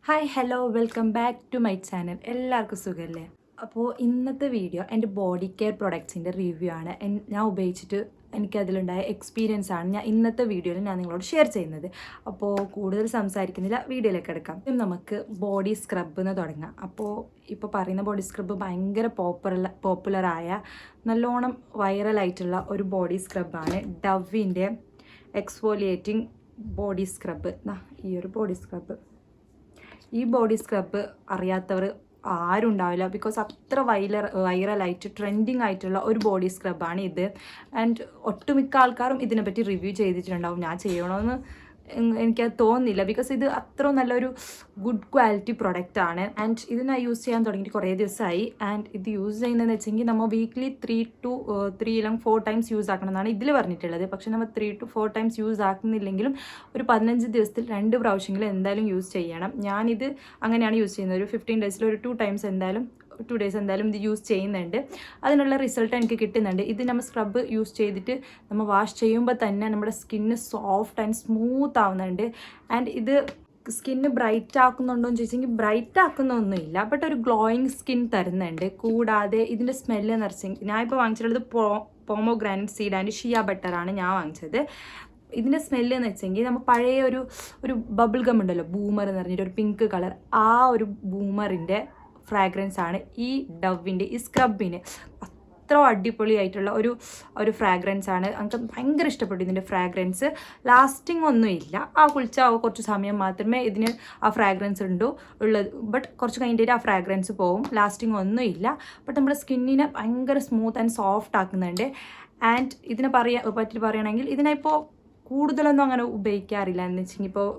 Hi hello welcome back to my channel. എല്ലാവർക്കും സുഖമല്ലേ? അപ്പോൾ ഇന്നത്തെ വീഡിയോ എൻ്റെ ബോഡി കെയർ പ്രൊഡക്ട്സിൻ്റെ റിവ്യൂ ആണ്. ഞാൻ ഉപയോഗിച്ചിട്ട് എനിക്കതിലുണ്ടായ എക്സ്പീരിയൻസ് ആണ് ഞാൻ ഇന്നത്തെ വീഡിയോയിൽ ഞാൻ നിങ്ങളോട് ഷെയർ ചെയ്യുന്നത്. അപ്പോൾ കൂടുതൽ സംസാരിക്കുന്നില്ല, വീഡിയോയിലേക്ക് എടുക്കാം. നമുക്ക് ബോഡി സ്ക്രബ് എന്ന് തുടങ്ങാം. അപ്പോൾ ഇപ്പോൾ പറയുന്ന ബോഡി സ്ക്രബ് ഭയങ്കര പോപ്പുലറായ നല്ലോണം വൈറലായിട്ടുള്ള ഒരു ബോഡി സ്ക്രബാണ് ഡവിൻ്റെ എക്സ്ഫോലിയേറ്റിംഗ് ബോഡി സ്ക്രബ്. ഈ ഒരു ബോഡി സ്ക്രബ്, ഈ ബോഡി സ്ക്രബ് അറിയാത്തവർ ആരും ഉണ്ടാവില്ല. ബിക്കോസ് അത്ര വൈറലായിട്ട് ട്രെൻഡിങ് ആയിട്ടുള്ള ഒരു ബോഡി സ്ക്രബാണ് ഇത്. ആൻഡ് ഒട്ടുമിക്ക ആൾക്കാരും ഇതിനെപ്പറ്റി റിവ്യൂ ചെയ്തിട്ടുണ്ടാവും. ഞാൻ ചെയ്യണമെന്ന് എനിക്കത് തോന്നുന്നില്ല, ബിക്കോസ് ഇത് അത്ര നല്ലൊരു ഗുഡ് ക്വാളിറ്റി പ്രൊഡക്റ്റ് ആണ്. ആൻഡ് ഇത് ഞാൻ യൂസ് ചെയ്യാൻ തുടങ്ങിയിട്ട് കുറേ ദിവസമായി. ആൻഡ് ഇത് യൂസ് ചെയ്യുന്നതെന്ന് വെച്ചെങ്കിൽ നമ്മൾ വീക്ക്ലി 3 to 4 ടൈംസ് യൂസ് ആക്കണം എന്നാണ് ഇതിൽ പറഞ്ഞിട്ടുള്ളത്. പക്ഷേ നമ്മൾ 3 to 4 ടൈംസ് യൂസ് ആക്കുന്നില്ലെങ്കിലും ഒരു 15 ദിവസത്തിൽ 2 പ്രാവശ്യമെങ്കിലും എന്തായാലും യൂസ് ചെയ്യണം. ഞാനിത് അങ്ങനെയാണ് യൂസ് ചെയ്യുന്നത്. ഒരു 15 ഡേയ്സിൽ ഒരു 2 ഡേയ്സ് എന്തായാലും ഇത് യൂസ് ചെയ്യുന്നുണ്ട്. അതിനുള്ള റിസൾട്ട് എനിക്ക് കിട്ടുന്നുണ്ട്. ഇത് നമ്മൾ സ്ക്രബ് യൂസ് ചെയ്തിട്ട് നമ്മൾ വാഷ് ചെയ്യുമ്പോൾ തന്നെ നമ്മുടെ സ്കിന്ന് സോഫ്റ്റ് ആൻഡ് സ്മൂത്ത് ആവുന്നുണ്ട്. ആൻഡ് ഇത് സ്കിന്ന് ബ്രൈറ്റ് ആക്കുന്നുണ്ടോ എന്ന് ചോദിച്ചെങ്കിൽ ബ്രൈറ്റ് ആക്കുന്നൊന്നുമില്ല, ബട്ട് ഒരു ഗ്ലോയിങ് സ്കിൻ തരുന്നുണ്ട്. കൂടാതെ ഇതിൻ്റെ സ്മെല്ല് എന്ന് വെച്ചെങ്കിൽ ഞാൻ ഇപ്പോൾ വാങ്ങിച്ചിട്ടുള്ളത് പോമോഗ്രാനൈറ്റ് സീഡ് ആൻഡ് ഷിയ ബട്ടറാണ് ഞാൻ വാങ്ങിച്ചത്. ഇതിൻ്റെ സ്മെല്ല് എന്ന് വെച്ചെങ്കിൽ നമ്മൾ പഴയ ഒരു ബബിൾ ഗം ഉണ്ടല്ലോ, ബൂമർ എന്ന് പറഞ്ഞിട്ട് ഒരു പിങ്ക് കളർ, ആ ഒരു ബൂമറിൻ്റെ ഫ്രാഗ്രൻസ് ആണ് ഈ ഡവിൻ്റെ ഈ സ്ക്രബിന്. അത്ര അടിപൊളിയായിട്ടുള്ള ഒരു ഫ്രാഗ്രൻസ് ആണ്. എനിക്ക് ഭയങ്കര ഇഷ്ടപ്പെട്ടു ഇതിൻ്റെ ഫ്രാഗ്രൻസ്. ലാസ്റ്റിംഗ് ഒന്നുമില്ല, കുളിച്ചാൽ കുറച്ച് സമയം മാത്രമേ ഇതിന് ആ ഫ്രാഗ്രൻസ് ഉള്ളത്. ബട്ട് കുറച്ച് കഴിഞ്ഞിട്ട് ആ ഫ്രാഗ്രൻസ് പോവും. ലാസ്റ്റിംഗ് ഒന്നുമില്ല, ബട്ട് നമ്മുടെ സ്കിന്നിനെ ഭയങ്കര സ്മൂത്ത് ആൻഡ് സോഫ്റ്റ് ആക്കുന്നുണ്ട്. ആൻഡ് ഇതിനെ പറ്റി പറയുകയാണെങ്കിൽ ഇതിനിപ്പോൾ കൂടുതലൊന്നും അങ്ങനെ ഉപയോഗിക്കാറില്ല. എന്ന് വെച്ചെങ്കിൽ ഇപ്പോൾ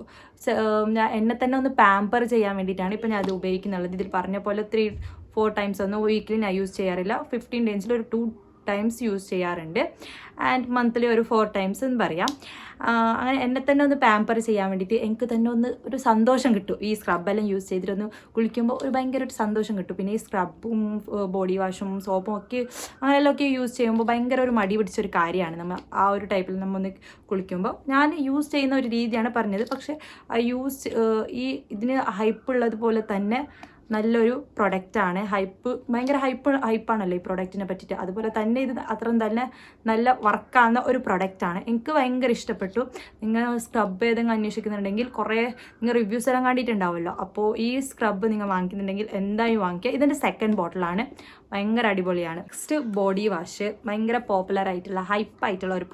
ഞാൻ എന്നെ തന്നെ ഒന്ന് പാമ്പർ ചെയ്യാൻ വേണ്ടിയിട്ടാണ് ഇപ്പോൾ ഞാൻ അത് ഉപയോഗിക്കുന്നുള്ളത്. ഇതിൽ പറഞ്ഞ പോലെ 3-4 ടൈംസ് ഒന്നും വീക്കിലി ഞാൻ യൂസ് ചെയ്യാറില്ല. 15 ഡേയ്സിൽ ഒരു 2 ടൈംസ് യൂസ് ചെയ്യാറുണ്ട്. ആൻഡ് മന്ത്ലി ഒരു 4 ടൈംസ് എന്ന് പറയാം. അങ്ങനെ എന്നെ തന്നെ ഒന്ന് പാമ്പർ ചെയ്യാൻ വേണ്ടിയിട്ട് എനിക്ക് തന്നെ ഒരു സന്തോഷം കിട്ടും. ഈ സ്ക്രബെല്ലാം യൂസ് ചെയ്തിട്ടൊന്ന് കുളിക്കുമ്പോൾ ഭയങ്കര ഒരു സന്തോഷം കിട്ടും. പിന്നെ ഈ സ്ക്രബും ബോഡി വാഷും സോപ്പും ഒക്കെ അങ്ങനെയെല്ലാം യൂസ് ചെയ്യുമ്പോൾ ഭയങ്കര ഒരു മടി പിടിച്ചൊരു കാര്യമാണ്. നമ്മൾ ആ ഒരു ടൈപ്പിൽ നമ്മൾ ഒന്ന് കുളിക്കുമ്പോൾ ഞാൻ യൂസ് ചെയ്യുന്ന ഒരു രീതിയാണ് പറഞ്ഞത്. പക്ഷേ ഇതിന് ഹൈപ്പുള്ളതുപോലെ തന്നെ നല്ലൊരു പ്രൊഡക്റ്റാണ്. ഭയങ്കര ഹൈപ്പാണല്ലോ ഈ പ്രൊഡക്റ്റിനെ പറ്റിയിട്ട്. അതുപോലെ തന്നെ ഇത് അത്രയും തന്നെ നല്ല വർക്കാവുന്ന ഒരു പ്രൊഡക്റ്റാണ്. എനിക്ക് ഭയങ്കര ഇഷ്ടപ്പെട്ടു. നിങ്ങൾ സ്ക്രബ് ഏതെങ്കിലും അന്വേഷിക്കുന്നുണ്ടെങ്കിൽ നിങ്ങൾ റിവ്യൂസ് എല്ലാം കണ്ടിട്ടുണ്ടാവുമല്ലോ. അപ്പോൾ ഈ സ്ക്രബ് നിങ്ങൾ വാങ്ങിക്കുന്നുണ്ടെങ്കിൽ എന്തായാലും വാങ്ങിക്കുക. ഇതിൻ്റെ സെക്കൻഡ് ബോട്ടിലാണ്, ഭയങ്കര അടിപൊളിയാണ്. നെക്സ്റ്റ് ബോഡി വാഷ്, ഭയങ്കര പോപ്പുലറായിട്ടുള്ള ഹൈപ്പായിട്ടുള്ള ഒരു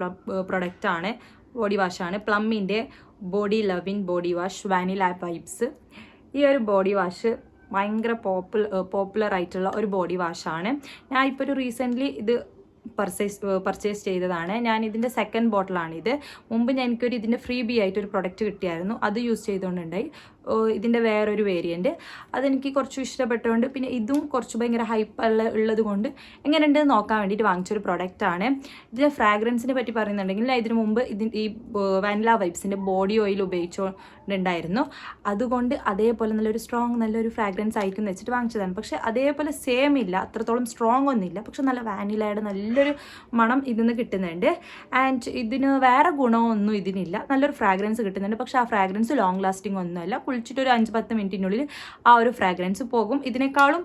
പ്രൊഡക്റ്റാണ്, ബോഡി വാഷാണ്. പ്ലമ്മിൻ്റെ body lovin body wash vanilla vibes. ഈ ഒരു ബോഡി വാഷ് ഭയങ്കര പോപ്പുലർ ആയിട്ടുള്ള ഒരു ബോഡി വാഷാണ്. ഞാൻ ഇപ്പോൾ റീസെൻ്റ്ലി ഇത് പർച്ചേസ് ചെയ്തതാണ്. ഞാൻ ഇതിൻ്റെ സെക്കൻഡ് ബോട്ടിലാണിത്. മുമ്പ് എനിക്കൊരു ഇതിൻ്റെ ഫ്രീ ബി ആയിട്ടൊരു പ്രൊഡക്റ്റ് കിട്ടിയായിരുന്നു, അത് യൂസ് ചെയ്തുകൊണ്ടുണ്ടായി. ഇതിൻ്റെ വേറൊരു വേരിയൻറ്റ് അതെനിക്ക് കുറച്ച് ഇഷ്ടപ്പെട്ടുകൊണ്ട്, പിന്നെ ഇതും കുറച്ച് ഭയങ്കര ഹൈപ്പ് ഉള്ളത് കൊണ്ട് എങ്ങനെയുണ്ടെന്ന് നോക്കാൻ വേണ്ടിയിട്ട് വാങ്ങിച്ചൊരു പ്രൊഡക്റ്റാണ്. ഇതിൻ്റെ ഫ്രാഗ്രൻസിനെ പറ്റി പറയുന്നുണ്ടെങ്കിൽ ഇതിന് മുമ്പ് ഈ വാനില വൈബ്സിൻ്റെ ബോഡി ഓയിൽ ഉപയോഗിച്ചുകൊണ്ടുണ്ടായിരുന്നു. അതുകൊണ്ട് അതേപോലെ നല്ലൊരു ഫ്രാഗ്രൻസ് ആയിരിക്കും എന്ന് വെച്ചിട്ട് വാങ്ങിച്ചതാണ്. പക്ഷേ അതേപോലെ സെയിം ഇല്ല, അത്രത്തോളം സ്ട്രോങ് ഒന്നുമില്ല. പക്ഷെ നല്ല വാനിലയുടെ നല്ലൊരു മണം ഇതിന് കിട്ടുന്നുണ്ട്. ആൻഡ് ഇതിന് വേറെ ഗുണമൊന്നും ഇതിനില്ല, നല്ലൊരു ഫ്രാഗ്രൻസ് കിട്ടുന്നുണ്ട്. പക്ഷേ ആ ഫ്രാഗ്രൻസ് ലോങ് ലാസ്റ്റിംഗ് ഒന്നുമല്ല. കുളിച്ചിട്ട് ഒരു 5-10 മിനിറ്റിനുള്ളിൽ ആ ഒരു ഫ്രാഗ്രൻസ് പോകും. ഇതിനേക്കാളും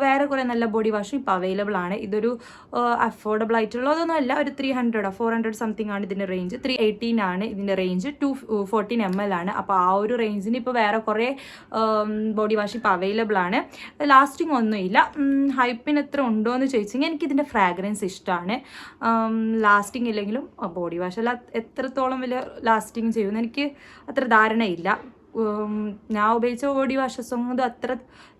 വേറെ കുറേ നല്ല ബോഡി വാഷും ഇപ്പോൾ അവൈലബിൾ ആണ്. ഇതൊരു അഫോർഡബിൾ ആയിട്ടുള്ളതൊന്നും അല്ല, ഒരു 400 സംതിങ് ആണ് ഇതിൻ്റെ റേഞ്ച്. 318 ആണ് ഇതിൻ്റെ റേഞ്ച്. 214 ml ആണ്. അപ്പോൾ ആ ഒരു റേഞ്ചിന് ഇപ്പോൾ വേറെ കുറേ ബോഡി വാഷ് ഇപ്പോൾ അവൈലബിൾ ആണ്. ലാസ്റ്റിംഗ് ഒന്നുമില്ല. ഹൈപ്പിന് എത്ര ഉണ്ടോ എന്ന് ചോദിച്ചെങ്കിൽ എനിക്കിതിൻ്റെ ഫ്രാഗ്രൻസ് ഇഷ്ടമാണ്. ലാസ്റ്റിംഗ് ഇല്ലെങ്കിലും ബോഡി വാഷ് എല്ലാം എത്രത്തോളം വലിയ ലാസ്റ്റിംഗ് ചെയ്യുമെന്ന് എനിക്ക് അത്ര ധാരണയില്ല. ഞാൻ ഉപയോഗിച്ച ബോഡി വാഷസ് ഒന്നും അത്ര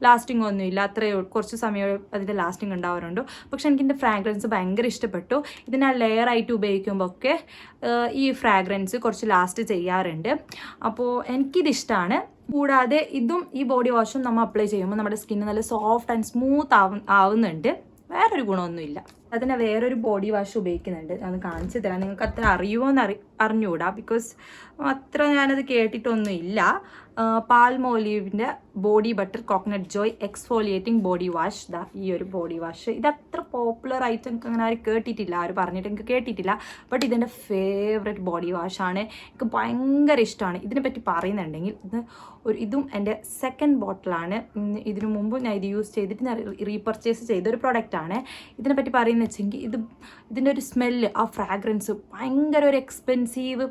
ലാസ്റ്റിംഗ് ഒന്നുമില്ല, കുറച്ച് സമയം അതിൻ്റെ ലാസ്റ്റിംഗ് ഉണ്ടാവാറുണ്ട്. പക്ഷെ എനിക്കിൻ്റെ ഫ്രാഗ്രൻസ് ഭയങ്കര ഇഷ്ടപ്പെട്ടു. ഇതിനെ ലെയർ ആയിട്ട് ഉപയോഗിക്കുമ്പോൾ ഒക്കെ ഈ ഫ്രാഗ്രൻസ് കുറച്ച് ലാസ്റ്റ് ചെയ്യാറുണ്ട്. അപ്പോൾ എനിക്കിതിഷ്ടമാണ്. കൂടാതെ ഈ ബോഡി വാഷും നമ്മൾ അപ്ലൈ ചെയ്യുമ്പോൾ നമ്മുടെ സ്കിന്ന് നല്ല സോഫ്റ്റ് ആൻഡ് സ്മൂത്ത് ആവുന്നുണ്ട്. വേറൊരു ഗുണമൊന്നുമില്ല. അതിനെ വേറൊരു ബോഡി വാഷ് ഉപയോഗിക്കുന്നുണ്ട്, ഞാൻ കാണിച്ചു തരാം. നിങ്ങൾക്ക് അത്ര അറിയുമോയെന്ന് അറിഞ്ഞുകൂടാ, ബിക്കോസ് അത്ര ഞാനത് കേട്ടിട്ടൊന്നും ഇല്ല. പാൽമോലീവിൻ്റെ body butter coconut joy exfoliating body wash. ഈ ഒരു ബോഡി വാഷ് ഇത് അത്ര പോപ്പുലർ ആയിട്ട് എനിക്ക് അങ്ങനെ ആരും കേട്ടിട്ടില്ല, ആരും പറഞ്ഞിട്ട് എനിക്ക് കേട്ടിട്ടില്ല. ബട്ട് ഇതെൻ്റെ ഫേവറേറ്റ് ബോഡി വാഷാണ്, എനിക്ക് ഭയങ്കര ഇഷ്ടമാണ്. ഇതിനെപ്പറ്റി പറയുന്നുണ്ടെങ്കിൽ ഇതും എൻ്റെ സെക്കൻഡ് ബോട്ടിലാണ്. ഇതിനു മുമ്പ് ഞാൻ ഇത് യൂസ് ചെയ്തിട്ട് ഞാൻ റീപർച്ചേസ് ചെയ്തൊരു പ്രൊഡക്റ്റാണ്. ഇതിനെപ്പറ്റി പറയുന്നത് വെച്ചെങ്കിൽ ഇതിൻ്റെ ഒരു സ്മെല്ല്, ആ ഫ്രാഗ്രൻസ് ഭയങ്കര ഒരു എക്സ്പെൻസീവ്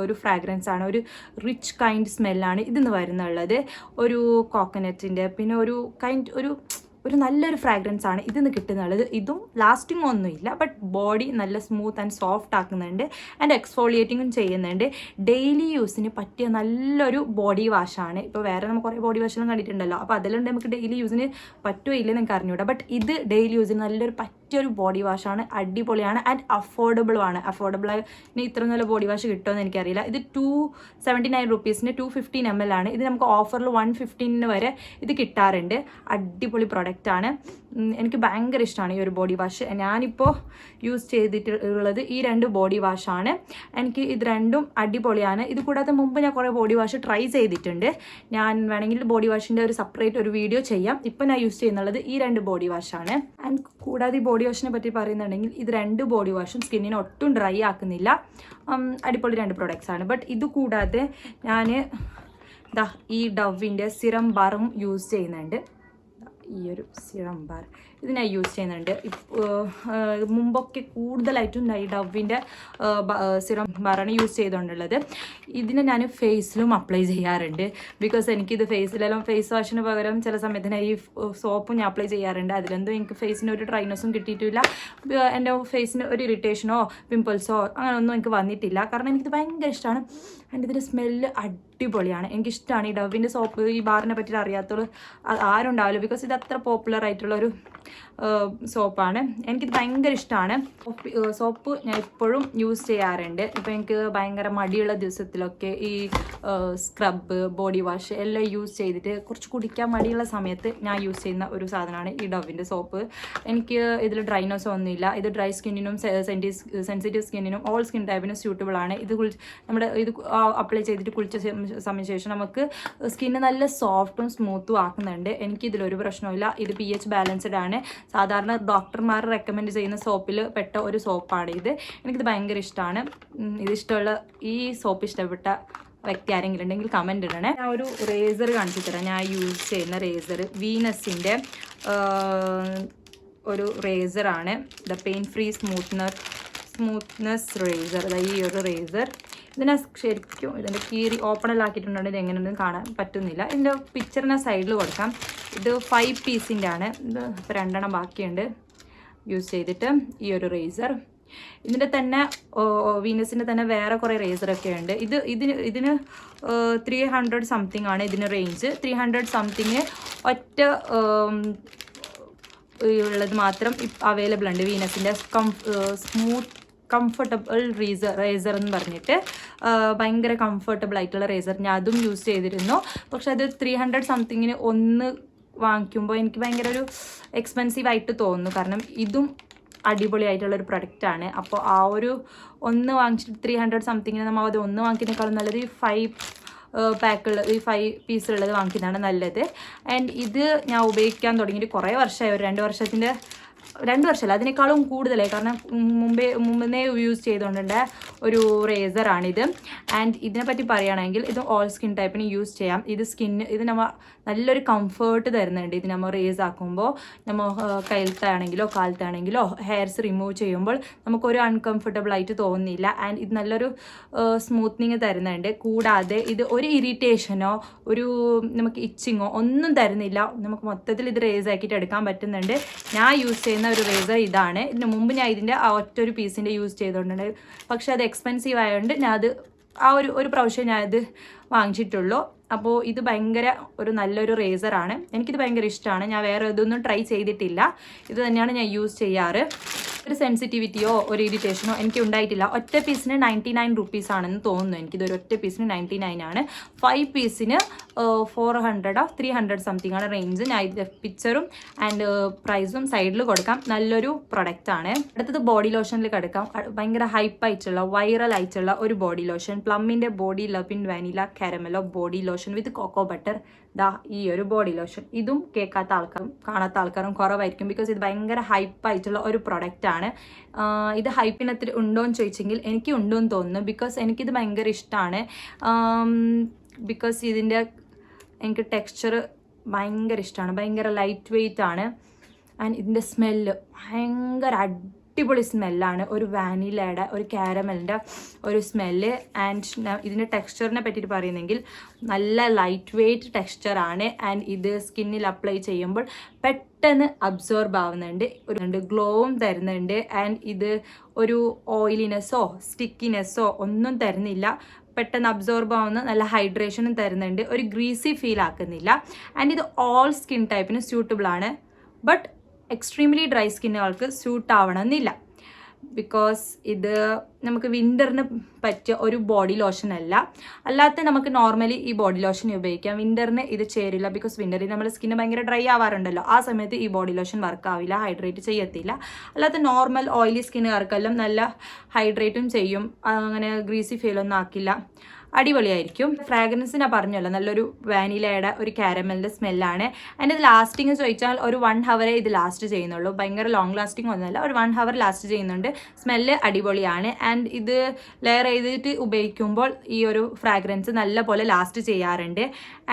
ഒരു ഫ്രാഗ്രൻസ് ആണ്, ഒരു റിച്ച് കൈൻഡ് സ്മെല്ലാണ് ഇതിന്ന് വരുന്നുള്ളത്. ഒരു കോക്കനറ്റിൻ്റെ പിന്നെ ഒരു നല്ലൊരു ഫ്രാഗ്രൻസ് ആണ് ഇതിന്ന് കിട്ടുന്നുള്ളത്. ഇതും ലാസ്റ്റിംഗ് ഒന്നുമില്ല, ബട്ട് ബോഡി നല്ല സ്മൂത്ത് ആൻഡ് സോഫ്റ്റ് ആക്കുന്നുണ്ട് ആൻഡ് എക്സ്ഫോളിയേറ്റിങ്ങും ചെയ്യുന്നുണ്ട്. ഡെയിലി യൂസിന് പറ്റിയ നല്ലൊരു ബോഡി വാഷാണ്. ഇപ്പോൾ വേറെ നമുക്ക് കുറേ ബോഡി വാഷെല്ലാം കണ്ടിട്ടുണ്ടല്ലോ, അപ്പോൾ അതെല്ലാം നമുക്ക് ഡെയിലി യൂസിന് പറ്റുമോ ഇല്ലെന്ന് എനിക്ക് അറിഞ്ഞൂടാ. ബട്ട് ഇത് ഡെയിലി യൂസിന് നല്ലൊരു പറ്റിയൊരു ബോഡി വാഷാണ്, അടിപൊളിയാണ് ആൻഡ് അഫോർഡബിളുമാണ്. അഫോർഡബിളിന് ഇത്ര നല്ല ബോഡി വാഷ് കിട്ടുമെന്ന് എനിക്കറിയില്ല. ഇത് 279 റുപ്പീസിന് 215 ml ആണ്. ഇത് നമുക്ക് ഓഫറിൽ 115 വരെ ഇത് കിട്ടാറുണ്ട്. അടിപൊളി പ്രൊഡക്റ്റാണ്, എനിക്ക് ഭയങ്കര ഇഷ്ടമാണ് ഈ ഒരു ബോഡി വാഷ്. ഞാനിപ്പോൾ യൂസ് ചെയ്തിട്ടുള്ളത് ഈ 2 ബോഡി വാഷാണ്. എനിക്ക് ഇത് രണ്ടും അടിപൊളിയാണ്. ഇത് കൂടാതെ മുമ്പ് ഞാൻ കുറേ ബോഡി വാഷ് ട്രൈ ചെയ്തിട്ടുണ്ട്, ഞാൻ വേണമെങ്കിൽ ബോഡി വാഷിൻ്റെ ഒരു സെപ്പറേറ്റ് ഒരു വീഡിയോ ചെയ്യാം. ഇപ്പോൾ ഞാൻ യൂസ് ചെയ്യുന്നുള്ളത് ഈ 2 ബോഡി വാഷാണ്. ആൻഡ് കൂടാതെ ഈ ബോഡി വാഷിനെ പറ്റി പറയുന്നുണ്ടെങ്കിൽ ഇത് 2 ബോഡി വാഷും സ്കിന്നിനെ ഒട്ടും ഡ്രൈ ആക്കുന്നില്ല, അടിപൊളി 2 പ്രൊഡക്ട്സ് ആണ്. ബട്ട് ഇത് കൂടാതെ ഞാൻ ഈ ഡവിൻ്റെ സിറം ബാറും യൂസ് ചെയ്യുന്നുണ്ട്. ഈ ഒരു സിറം ബാർ ഇത് ഞാൻ യൂസ് ചെയ്യുന്നുണ്ട്. മുമ്പൊക്കെ കൂടുതലായിട്ടും ഈ ഡവിൻ്റെ സിറം ബാറാണ് യൂസ് ചെയ്തുകൊണ്ടുള്ളത്. ഇതിനെ ഞാൻ ഫേസിലും അപ്ലൈ ചെയ്യാറുണ്ട്, ബിക്കോസ് എനിക്കിത് ഫേസിലെല്ലാം ഫേസ് വാഷിന് പകരം ചില സമയത്തിന് ഈ സോപ്പും ഞാൻ അപ്ലൈ ചെയ്യാറുണ്ട്. അതിലെന്തോ എനിക്ക് ഫേസിന് ഒരു ഡ്രൈനെസ്സും കിട്ടിയിട്ടില്ല, എൻ്റെ ഫേസിന് ഒരു ഇറിറ്റേഷനോ പിമ്പിൾസോ അങ്ങനെയൊന്നും എനിക്ക് വന്നിട്ടില്ല, കാരണം എനിക്കിത് ഭയങ്കര ഇഷ്ടമാണ്. ആൻഡ് ഇതിൻ്റെ സ്മെല്ല് അടിപൊളിയാണ്, എനിക്കിഷ്ടമാണ്. ഈ ഡവിൻ്റെ സോപ്പ് ഈ ബാറിനെ പറ്റിയിട്ട് അറിയാത്തവർ ആരും ഉണ്ടാവില്ല, ബിക്കോസ് ഇത് അത്ര പോപ്പുലർ ആയിട്ടുള്ളൊരു സോപ്പാണ്. എനിക്കിത് ഭയങ്കര ഇഷ്ടമാണ്. സോപ്പ് ഞാൻ ഇപ്പോഴും യൂസ് ചെയ്യാറുണ്ട്. ഇപ്പോൾ എനിക്ക് ഭയങ്കര മടിയുള്ള ദിവസത്തിലൊക്കെ ഈ സ്ക്രബ് ബോഡി വാഷ് എല്ലാം യൂസ് ചെയ്തിട്ട് കുറച്ച് കുടിക്കാൻ മടിയുള്ള സമയത്ത് ഞാൻ യൂസ് ചെയ്യുന്ന ഒരു സാധനമാണ് ഈ ഡവിൻ്റെ സോപ്പ്. എനിക്ക് ഇതിൽ ഡ്രൈനെസ് ഒന്നുമില്ല. ഇത് ഡ്രൈ സ്കിന്നിനും സെൻസിറ്റീവ് സ്കിന്നിനും ഓൾ സ്കിൻ ടൈപ്പിനും സ്യൂട്ടബിൾ ആണ്. ഇത് ഇത് അപ്ലൈ ചെയ്തിട്ട് കുളിച്ച ശേഷം നമുക്ക് സ്കിന്ന് നല്ല സോഫ്റ്റും സ്മൂത്തും ആക്കുന്നുണ്ട്. എനിക്കിതിലൊരു പ്രശ്നമില്ല. ഇത് pH ബാലൻസ്ഡ് ആണ്. സാധാരണ ഡോക്ടർമാർ റെക്കമെൻഡ് ചെയ്യുന്ന സോപ്പിൽ പെട്ട ഒരു സോപ്പാണ് ഇത്. എനിക്കിത് ഭയങ്കര ഇഷ്ടമാണ്. ഇതിഷ്ടമുള്ള ഈ സോപ്പ് ഇഷ്ടപ്പെട്ട വ്യക്തി ആരെങ്കിലും ഉണ്ടെങ്കിൽ കമൻറ്റ് ഇടണേ. ഞാൻ ഒരു റേസർ കാണിച്ചു തരാം. ഞാൻ യൂസ് ചെയ്യുന്ന റേസർ വീനസിൻ്റെ ഒരു റേസറാണ്. The pain free smoothness razor. ഈ ഒരു റേസർ ഇതിനെ ശരിക്കും ഇതിൻ്റെ കീറി ഓപ്പണിലാക്കിയിട്ടുണ്ടെങ്കിൽ ഇത് എങ്ങനെയൊന്നും കാണാൻ പറ്റുന്നില്ല. ഇതിൻ്റെ പിക്ചറിനെ സൈഡിൽ കൊടുക്കാം. ഇത് 5 പീസിൻ്റെ ആണ്. ഇത് ഇപ്പോൾ 2 എണ്ണം ബാക്കിയുണ്ട് യൂസ് ചെയ്തിട്ട്. ഈ ഒരു റേസർ ഇതിൻ്റെ തന്നെ വീനസിൻ്റെ തന്നെ വേറെ കുറേ റേസറൊക്കെ ഉണ്ട്. ഇതിന് 300 സംതിങ് ആണ് ഇതിന് റേഞ്ച്. 300 സംതിങ് ഒറ്റ ഉള്ളത് മാത്രം അവൈലബിൾ ഉണ്ട്. വീനസിൻ്റെ കംഫർട്ടബിൾ റേസർ എന്ന് പറഞ്ഞിട്ട് ഭയങ്കര കംഫർട്ടബിൾ ആയിട്ടുള്ള റേസർ, ഞാൻ അതും യൂസ് ചെയ്തിരുന്നു. പക്ഷെ അത് 300 സംതിങ്ങിന് ഒന്ന് വാങ്ങിക്കുമ്പോൾ എനിക്ക് ഭയങ്കര ഒരു എക്സ്പെൻസീവ് ആയിട്ട് തോന്നുന്നു, കാരണം ഇതും അടിപൊളിയായിട്ടുള്ളൊരു പ്രൊഡക്റ്റാണ്. അപ്പോൾ ആ ഒരു ഒന്ന് വാങ്ങിച്ചിട്ട് 300 സംതിങ്ങിന് നമ്മൾ അത് ഒന്ന് വാങ്ങിക്കുന്നതിനേക്കാളും നല്ലത് ഈ 5 പാക്കുള്ള ഈ 5 പീസുള്ളത് വാങ്ങിക്കുന്നതാണ് നല്ലത്. ആൻഡ് ഇത് ഞാൻ ഉപയോഗിക്കാൻ തുടങ്ങിയിട്ട് കുറേ വർഷമായി, ഒരു 2 വർഷമല്ല അതിനേക്കാളും കൂടുതലായി, കാരണം മുമ്പേ യൂസ് ചെയ്തുകൊണ്ടുള്ള ഒരു റേസറാണിത്. ആൻഡ് ഇതിനെപ്പറ്റി പറയുകയാണെങ്കിൽ ഇത് ഓൾ സ്കിൻ ടൈപ്പിന് യൂസ് ചെയ്യാം. ഇത് നമ്മൾ നല്ലൊരു കംഫേർട്ട് തരുന്നുണ്ട്. ഇത് നമ്മൾ റേസ് ആക്കുമ്പോൾ നമ്മൾ കയ്യിലത്താണെങ്കിലോ കാലത്താണെങ്കിലോ ഹെയർസ് റിമൂവ് ചെയ്യുമ്പോൾ നമുക്കൊരു അൺകംഫർട്ടബിൾ ആയിട്ട് തോന്നുന്നില്ല. ആൻഡ് ഇത് നല്ലൊരു സ്മൂത്തനിങ് തരുന്നുണ്ട്. കൂടാതെ ഇത് ഒരു ഇറിറ്റേഷനോ ഒരു നമുക്ക് ഇച്ചിങ്ങോ ഒന്നും തരുന്നില്ല. നമുക്ക് മൊത്തത്തിൽ ഇത് റേസ് ആക്കിയിട്ട് എടുക്കാൻ പറ്റുന്നുണ്ട്. ഞാൻ യൂസ് ചെയ്യുന്ന ഒരു റേസർ ഇതാണ്. ഇതിന് മുമ്പ് ഞാൻ ഇതിൻ്റെ ഒറ്റൊരു പീസിൻ്റെ യൂസ് ചെയ്തുകൊണ്ടുണ്ട്, പക്ഷേ അത് എക്സ്പെൻസീവ് ആയതുകൊണ്ട് ഞാൻ അത് ഒരു പ്രാവശ്യം ഞാനത് വാങ്ങിച്ചിട്ടുള്ളൂ. അപ്പോൾ ഇത് ഭയങ്കര ഒരു നല്ലൊരു റേസറാണ്. എനിക്കിത് ഭയങ്കര ഇഷ്ടമാണ്. ഞാൻ വേറെ ഇതൊന്നും ട്രൈ ചെയ്തിട്ടില്ല, ഇത് തന്നെയാണ് ഞാൻ യൂസ് ചെയ്യാറ്. ഒരു സെൻസിറ്റിവിറ്റിയോ ഒരു ഇറിറ്റേഷനോ എനിക്ക് ഉണ്ടായിട്ടില്ല. ഒറ്റ പീസിന് 99 റുപ്പീസ് ആണെന്ന് തോന്നുന്നു. എനിക്കിതൊരു ഒറ്റ പീസിന് 99 ആണ്. 5 പീസിന് 400 300 സംതിങ് ആണ് റേഞ്ച്. ഞാൻ ഇത് പിക്ചറും ആൻഡ് പ്രൈസും സൈഡിൽ കൊടുക്കാം. നല്ലൊരു പ്രൊഡക്റ്റ് ആണ്. അടുത്തത് ബോഡി ലോഷനിൽ കിടക്കാം. ഭയങ്കര ഹൈപ്പ് ആയിട്ടുള്ള വൈറൽ ആയിട്ടുള്ള ഒരു ബോഡി ലോഷൻ, പ്ലമ്മിൻ്റെ ബോഡി ലവ് ഇൻ വാനില കാരമലോ body lotion with cocoa butter. ദാ ഈ ഒരു ബോഡി ലോഷൻ, ഇതും കേൾക്കാത്ത ആൾക്കാരും കാണാത്ത ആൾക്കാരും കുറവായിരിക്കും, ബിക്കോസ് ഇത് ഭയങ്കര ഹൈപ്പ് ആയിട്ടുള്ള ഒരു പ്രൊഡക്റ്റ് ആണ്. ഇത് ഹൈപ്പിനത്തിൽ ഉണ്ടോയെന്ന് ചോദിച്ചെങ്കിൽ എനിക്ക് ഉണ്ടോയെന്ന് തോന്നുന്നു, ബിക്കോസ് എനിക്കിത് ഭയങ്കര ഇഷ്ടമാണ്. ബിക്കോസ് ഇതിൻ്റെ എനിക്ക് ടെക്സ്ചർ ഭയങ്കര ഇഷ്ടമാണ്. ഭയങ്കര ലൈറ്റ് വെയ്റ്റ് ആണ്. ആൻഡ് ഇതിൻ്റെ സ്മെല്ല് ഭയങ്കര അടിപൊളി സ്മെല്ലാണ്. ഒരു വാനിലയുടെ ഒരു കാരമലിൻ്റെ ഒരു സ്മെല്ല്. ആൻഡ് ഇതിൻ്റെ ടെക്സ്ചറിനെ പറ്റിയിട്ട് പറയുന്നെങ്കിൽ നല്ല ലൈറ്റ് വെയ്റ്റ് ടെക്സ്ചറാണ്. ആൻഡ് ഇത് സ്കിന്നിൽ അപ്ലൈ ചെയ്യുമ്പോൾ പെട്ടെന്ന് അബ്സോർബ് ആവുന്നുണ്ട്, ഒരു ഗ്ലോവും തരുന്നുണ്ട്. ആൻഡ് ഇത് ഒരു ഓയിലിനെസ്സോ സ്റ്റിക്കിനെസ്സോ ഒന്നും തരുന്നില്ല. പെട്ടെന്ന് അബ്സോർബ് ആവുന്ന നല്ല ഹൈഡ്രേഷനും തരുന്നുണ്ട്. ഒരു ഗ്രീസി ഫീൽ ആക്കുന്നില്ല. ആൻഡ് ഇത് ഓൾ സ്കിൻ ടൈപ്പിന് സ്യൂട്ടബിൾ ആണ്. ബട്ട് എക്സ്ട്രീംലി ഡ്രൈ സ്കിന്നുകൾക്ക് സ്യൂട്ട് ആവണമെന്നില്ല, ബിക്കോസ് ഇത് നമുക്ക് വിൻ്ററിന് പറ്റിയ ഒരു ബോഡി ലോഷൻ അല്ല. അല്ലാത്ത നമുക്ക് നോർമലി ഈ ബോഡി ലോഷൻ ഉപയോഗിക്കാം. വിൻ്ററിന് ഇത് ചേരില്ല, ബിക്കോസ് വിൻ്ററിൽ നമ്മുടെ സ്കിന്ന് ഭയങ്കര ഡ്രൈ ആവാറുണ്ടല്ലോ. ആ സമയത്ത് ഈ ബോഡി ലോഷൻ വർക്ക് ആവില്ല, ഹൈഡ്രേറ്റ് ചെയ്യത്തില്ല. അല്ലാത്ത നോർമൽ ഓയിലി സ്കിന്നുകാർക്കെല്ലാം നല്ല ഹൈഡ്രേറ്റും ചെയ്യും, അങ്ങനെ ഗ്രീസി ഫീലൊന്നും ആക്കില്ല, അടിപൊളിയായിരിക്കും. ഫ്രാഗ്രൻസ് ഞാൻ പറഞ്ഞല്ലോ, നല്ലൊരു വാനിലയുടെ ഒരു കാരമലിൻ്റെ സ്മെല്ലാണ്. അതിൻ്റെ ഇത് ലാസ്റ്റിങ് ചോദിച്ചാൽ ഒരു 1 ഹവറേ ഇത് ലാസ്റ്റ് ചെയ്യുന്നുള്ളൂ. ഭയങ്കര ലോങ് ലാസ്റ്റിംഗ് ഒന്നുമല്ല, ഒരു 1 ഹവർ ലാസ്റ്റ് ചെയ്യുന്നുണ്ട്. സ്മെല്ല് അടിപൊളിയാണ്. ആൻഡ് ഇത് ലെയർ ചെയ്തിട്ട് ഉപയോഗിക്കുമ്പോൾ ഈ ഒരു ഫ്രാഗ്രൻസ് നല്ല പോലെ ലാസ്റ്റ് ചെയ്യാറുണ്ട്.